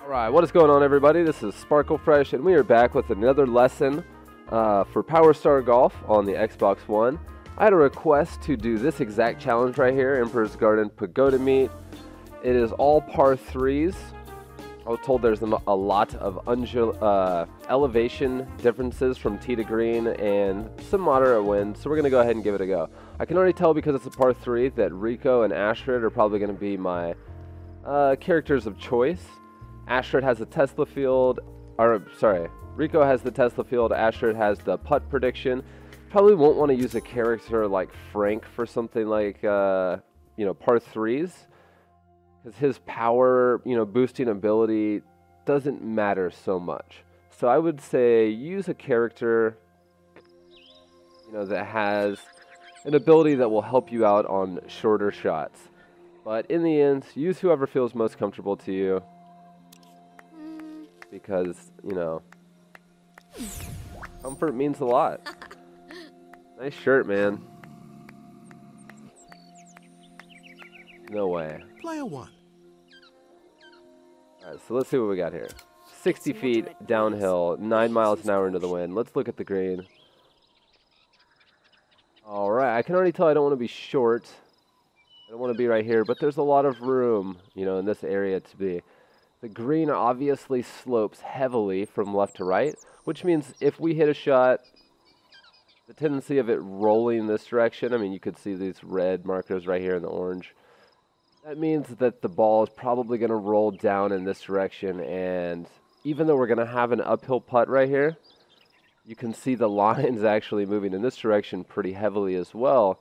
Alright, what is going on, everybody? This is Sparkle Fresh, and we are back with another lesson for Powerstar Golf on the Xbox One. I had a request to do this exact challenge right here, Emperor's Garden Pagoda Meet. It is all par 3s. I was told there's a lot of elevation differences from tee to green and some moderate wind, so we're going to go ahead and give it a go. I can already tell because it's a par 3 that Rico and Astrid are probably going to be my characters of choice. Astrid has the Tesla field, Rico has the Tesla field, Astrid has the putt prediction. Probably won't want to use a character like Frank for something like, par 3s. Because his power, boosting ability doesn't matter so much. So I would say use a character, that has an ability that will help you out on shorter shots. But in the end, use whoever feels most comfortable to you. Because, comfort means a lot. Nice shirt, man. No way. Player 1. Alright, so let's see what we got here. 60 feet downhill, 9 miles an hour into the wind. Let's look at the green. Alright, I can already tell I don't want to be short. I don't want to be right here, but there's a lot of room, in this area to be. The green obviously slopes heavily from left to right, which means if we hit a shot, the tendency of it rolling this direction, you could see these red markers right here in the orange. That means that the ball is probably going to roll down in this direction, and even though we're going to have an uphill putt right here, you can see the lines actually moving in this direction pretty heavily as well.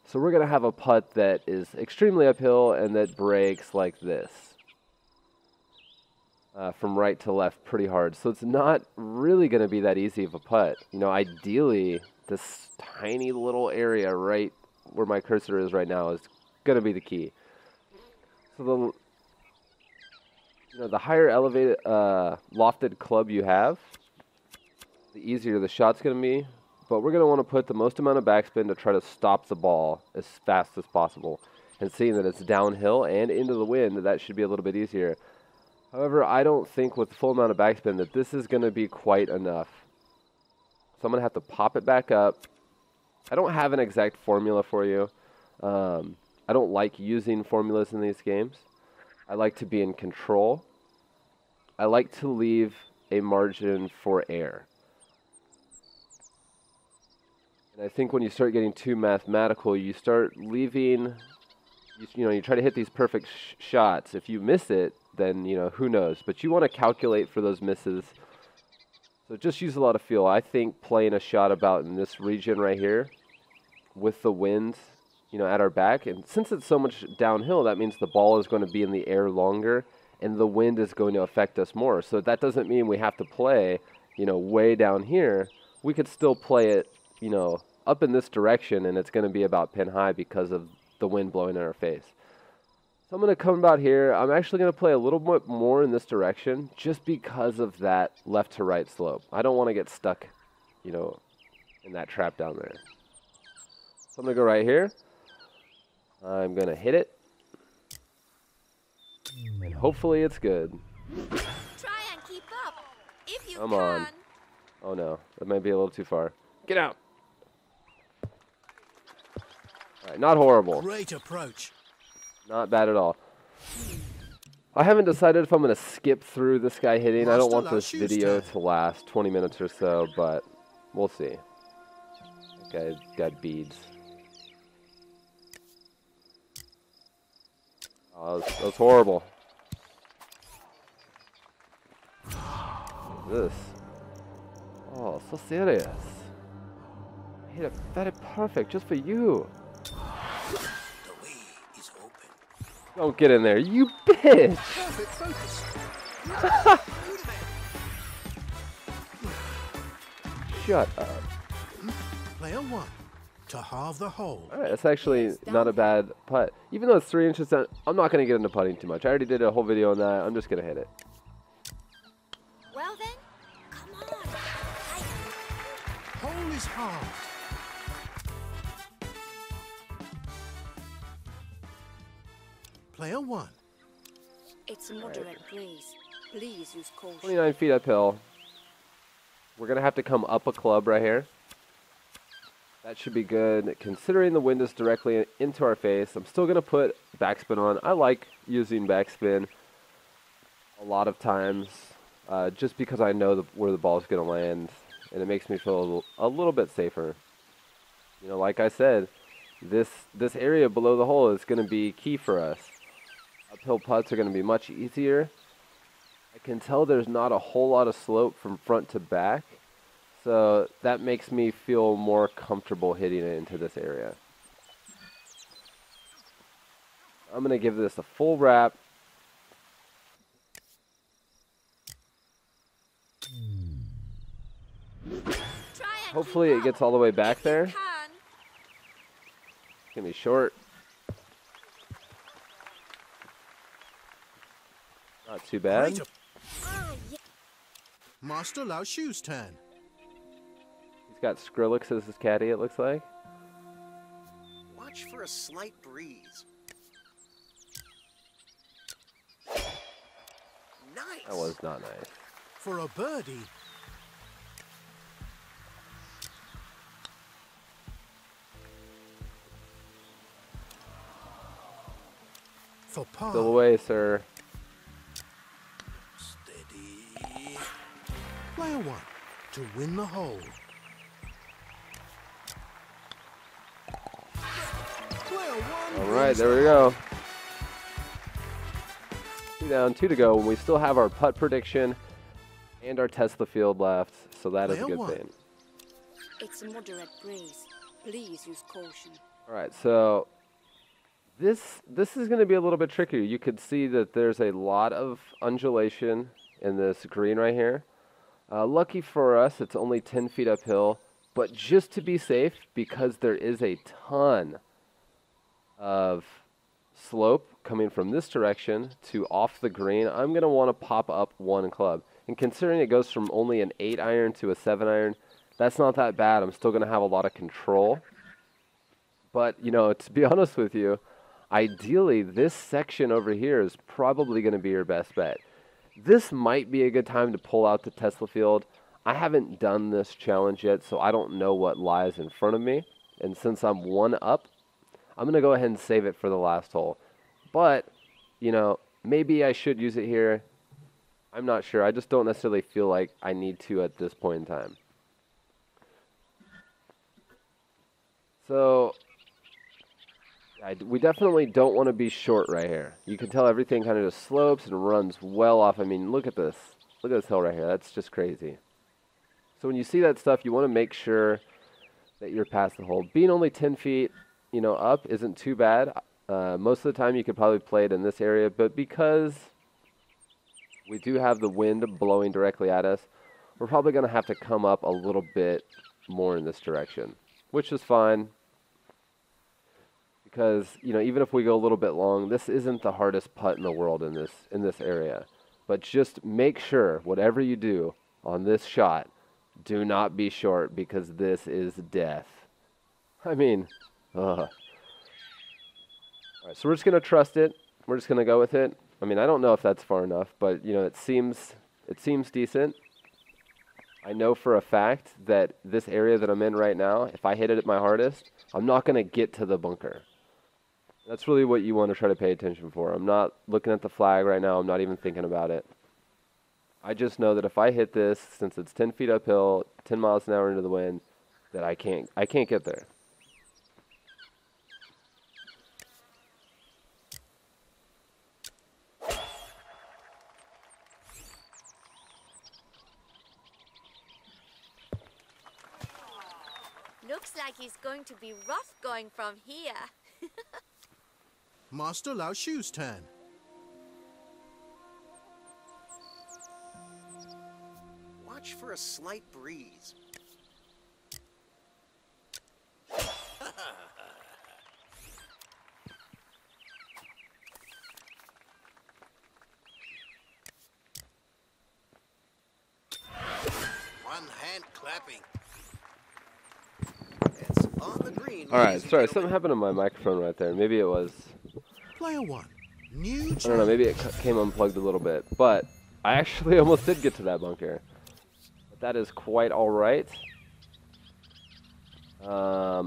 So we're going to have a putt that is extremely uphill and that breaks like this. From right to left pretty hard. So it's not really going to be that easy of a putt. Ideally, this tiny little area right where my cursor is right now is going to be the key. So the higher elevated, lofted club you have, the easier the shot's going to be. But we're going to want to put the most amount of backspin to try to stop the ball as fast as possible. And seeing that it's downhill and into the wind, that should be a little bit easier. However, I don't think with the full amount of backspin that this is going to be quite enough. So I'm going to have to pop it back up. I don't have an exact formula for you. I don't like using formulas in these games. I like to be in control. I like to leave a margin for error. And I think when you start getting too mathematical, you start leaving, you try to hit these perfect shots. If you miss it, then, who knows. But you want to calculate for those misses. So just use a lot of feel. I think playing a shot about in this region right here with the wind, at our back. And since it's so much downhill, that means the ball is going to be in the air longer and the wind is going to affect us more. So that doesn't mean we have to play, way down here. We could still play it, up in this direction, and it's going to be about pin high because of the wind blowing in our face. So I'm going to come about here. I'm actually going to play a little bit more in this direction just because of that left to right slope. I don't want to get stuck, in that trap down there. So I'm going to go right here. I'm going to hit it. And hopefully it's good. Try and keep up if you Come can. on. Oh no, that might be a little too far. Get out. All right, not horrible. Great approach. Not bad at all. I haven't decided if I'm going to skip through this guy hitting. I don't want this video to last 20 minutes or so, but we'll see. Okay, got beads. Oh, that was horrible. What is this? Oh, so serious. I hit it very perfect just for you. Don't get in there, you bitch! Perfect focus. Shut up. Player 1 to halve the hole. Alright, that's actually not a bad putt. Even though it's 3 inches down, I'm not going to get into putting too much. I already did a whole video on that. I'm just going to hit it. Well then, come on. Hole is halved. Player 1. It's a moderate breeze. Please use caution. 29 feet uphill. We're going to have to come up a club right here. That should be good. Considering the wind is directly into our face, I'm still going to put backspin on. I like using backspin a lot of times just because I know where the ball is going to land, and it makes me feel a little bit safer. You know, like I said, this area below the hole is going to be key for us. Uphill putts are going to be much easier. I can tell there's not a whole lot of slope from front to back, so that makes me feel more comfortable hitting it into this area. I'm going to give this a full wrap. Hopefully it gets all the way back there. It's going to be short. Not too bad. Master Lao Shu's turn. He's got Skrillex as his caddy, it looks like. Watch for a slight breeze. Nice. That was not nice. For a birdie. For par. Still away, sir. Steady. Player 1 to win the hole. Player 1. All right, there we go. 2 down, 2 to go, and we still have our putt prediction and our Tesla field left, so that is a good thing. It's a moderate breeze. Please use caution. All right, so this is going to be a little bit trickier. You could see that there's a lot of undulation in this green right here. Lucky for us, it's only 10 feet uphill, but just to be safe, because there is a ton of slope coming from this direction to off the green, I'm going to want to pop up one club. And considering it goes from only an 8 iron to a 7 iron, that's not that bad. I'm still going to have a lot of control. But, you know, to be honest with you, ideally, this section over here is probably going to be your best bet. This might be a good time to pull out the Tesla field. I haven't done this challenge yet, so I don't know what lies in front of me. And since I'm 1 up, I'm going to go ahead and save it for the last hole. But, you know, maybe I should use it here. I'm not sure. I just don't necessarily feel like I need to at this point in time. So we definitely don't want to be short right here. You can tell everything kind of just slopes and runs well off. I mean, look at this. Look at this hill right here. That's just crazy. So when you see that stuff, you want to make sure that you're past the hole. Being only 10 feet, you know, up isn't too bad. Most of the time you could probably play it in this area, but because we do have the wind blowing directly at us, we're probably going to have to come up a little bit more in this direction, which is fine. Because, you know, even if we go a little bit long, this isn't the hardest putt in the world in this area. But just make sure, whatever you do on this shot, do not be short, because this is death. I mean, All right, so we're just going to trust it. We're just going to go with it. I mean, I don't know if that's far enough, but, you know, it seems decent. I know for a fact that this area that I'm in right now, if I hit it at my hardest, I'm not going to get to the bunker. That's really what you want to try to pay attention for. I'm not looking at the flag right now. I'm not even thinking about it. I just know that if I hit this, since it's 10 feet uphill, 10 miles an hour into the wind, that I can't get there. Looks like it's going to be rough going from here. Master Lao Shu's turn. Watch for a slight breeze. One hand clapping. It's on the green. All right, ladies and sorry, gentlemen. something happened to my microphone right there. Maybe it was, Player 1. New I don't know, maybe it came unplugged a little bit. But I actually almost did get to that bunker. But that is quite all right. I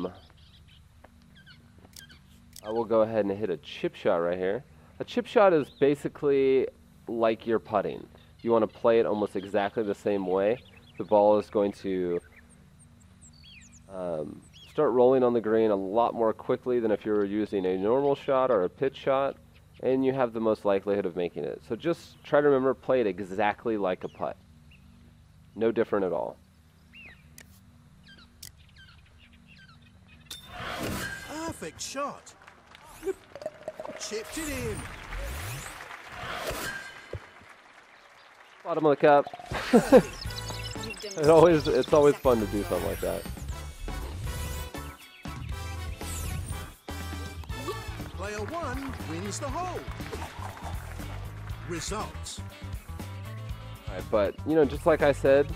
will go ahead and hit a chip shot right here. A chip shot is basically like your putting. You want to play it almost exactly the same way. The ball is going to start rolling on the green a lot more quickly than if you were using a normal shot or a pitch shot, and you have the most likelihood of making it. So just try to remember, play it exactly like a putt. No different at all. Perfect shot. Chipped it in. Bottom of the cup. You've done It's always fun to do something like that. Player 1 wins the hole. Results. Alright, but, you know, just like I said,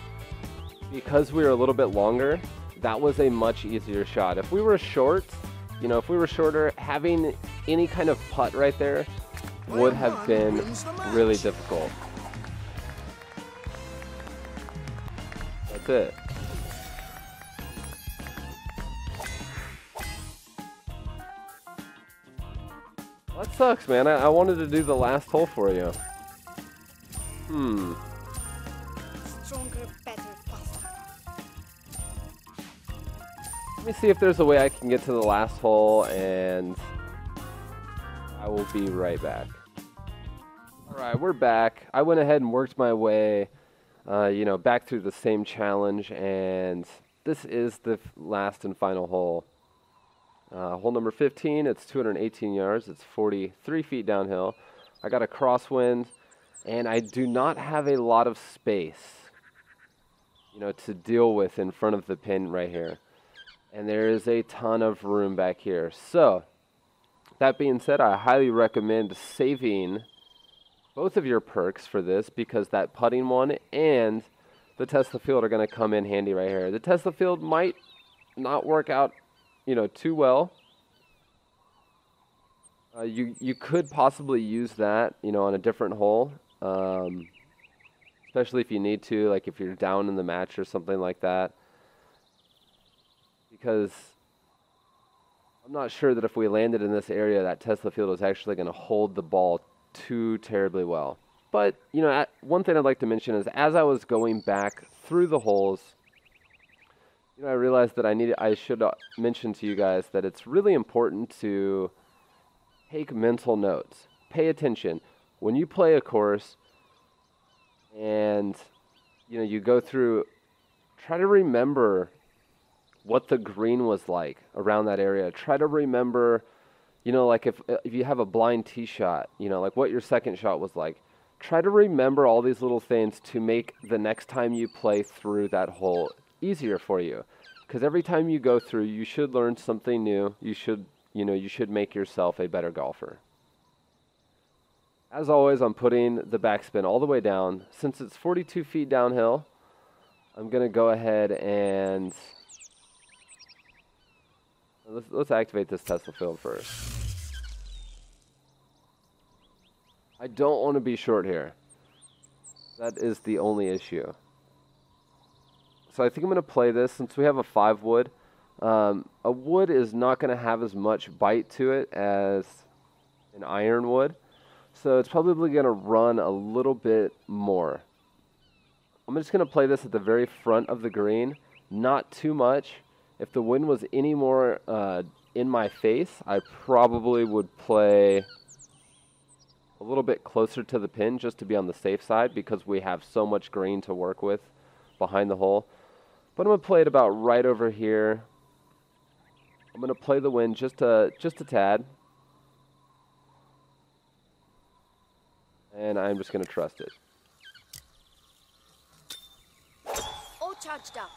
because we were a little bit longer, that was a much easier shot. If we were short, you know, if we were shorter, having any kind of putt right there would have been really difficult. That's it. Well, that sucks, man. I wanted to do the last hole for you. stronger, better, faster. Let me see if there's a way I can get to the last hole, and I will be right back. Alright, we're back. I went ahead and worked my way, you know, back through the same challenge, and this is the last and final hole. Hole number 15, it's 218 yards, it's 43 feet downhill. I got a crosswind, and I do not have a lot of space, you know, to deal with in front of the pin right here. And there is a ton of room back here. So, that being said, I highly recommend saving both of your perks for this, because that putting one and the Tesla field are going to come in handy right here. The Tesla field might not work out, you know, too well. You could possibly use that, you know, on a different hole, especially if you need to, like if you're down in the match or something like that. Because I'm not sure that if we landed in this area, that Tesla field is actually going to hold the ball too terribly well. But, you know, one thing I'd like to mention is, as I was going back through the holes, you know, I realized that I should mention to you guys that it's really important to take mental notes. Pay attention. When you play a course and, you know, you go through, try to remember what the green was like around that area. Try to remember, you know, like if you have a blind tee shot, you know, like what your second shot was like. Try to remember all these little things to make the next time you play through that hole easier for you. Because every time you go through, you should learn something new. You should make yourself a better golfer. As always, I'm putting the backspin all the way down. Since it's 42 feet downhill, I'm going to go ahead and let's activate this Tesla field first. I don't want to be short here. That is the only issue. So I think I'm going to play this since we have a 5 wood. A wood is not going to have as much bite to it as an iron would. So it's probably going to run a little bit more. I'm just going to play this at the very front of the green. Not too much. If the wind was any more in my face, I probably would play a little bit closer to the pin just to be on the safe side, because we have so much green to work with behind the hole. But I'm going to play it about right over here. I'm going to play the wind just a tad. And I'm just going to trust it. All charged up.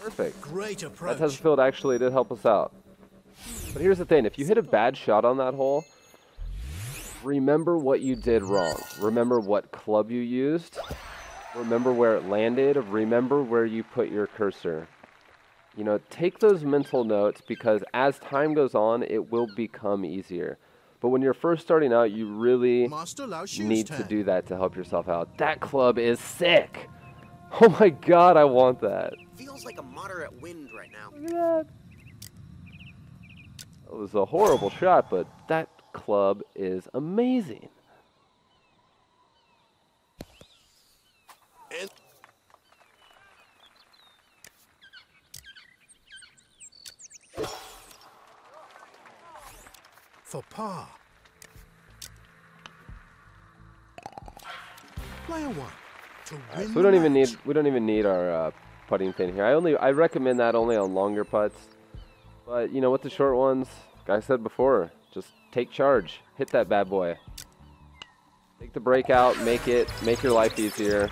Perfect. Great approach. That Tesla field actually did help us out. But here's the thing. If you hit a bad shot on that hole, remember what you did wrong. Remember what club you used. Remember where it landed. Remember where you put your cursor. You know, take those mental notes because as time goes on, it will become easier. But when you're first starting out, you really Master Lao Shu's need to turn. do that to help yourself out. That club is sick. Oh my god, I want that. Feels like a moderate wind right now. Look at that. It was a horrible shot, but that club is amazing. And for par. Player 1 to win So the we don't even match. need our putting pin here. I recommend that only on longer putts. But you know, with the short ones, like I said before, just take charge, hit that bad boy. Take the breakout, make your life easier.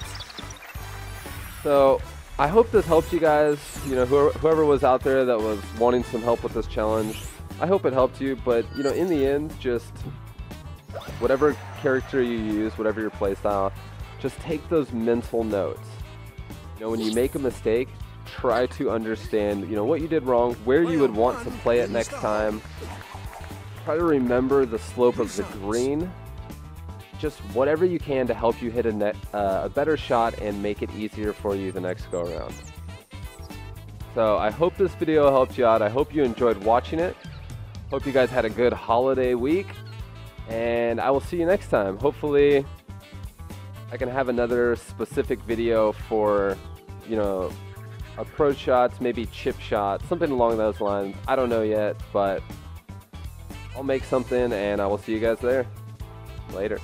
So I hope this helps you guys. You know, whoever was out there that was wanting some help with this challenge, I hope it helped you. But you know, in the end, just whatever character you use, whatever your play style, just take those mental notes. You know, when you make a mistake, try to understand, you know, what you did wrong, where you would want to play it next time. Try to remember the slope of the green. Just whatever you can to help you hit a better shot and make it easier for you the next go around. So I hope this video helped you out. I hope you enjoyed watching it. Hope you guys had a good holiday week. And I will see you next time. Hopefully I can have another specific video for, you know, approach shots, maybe chip shots, something along those lines. I don't know yet, but I'll make something and I will see you guys there. Later.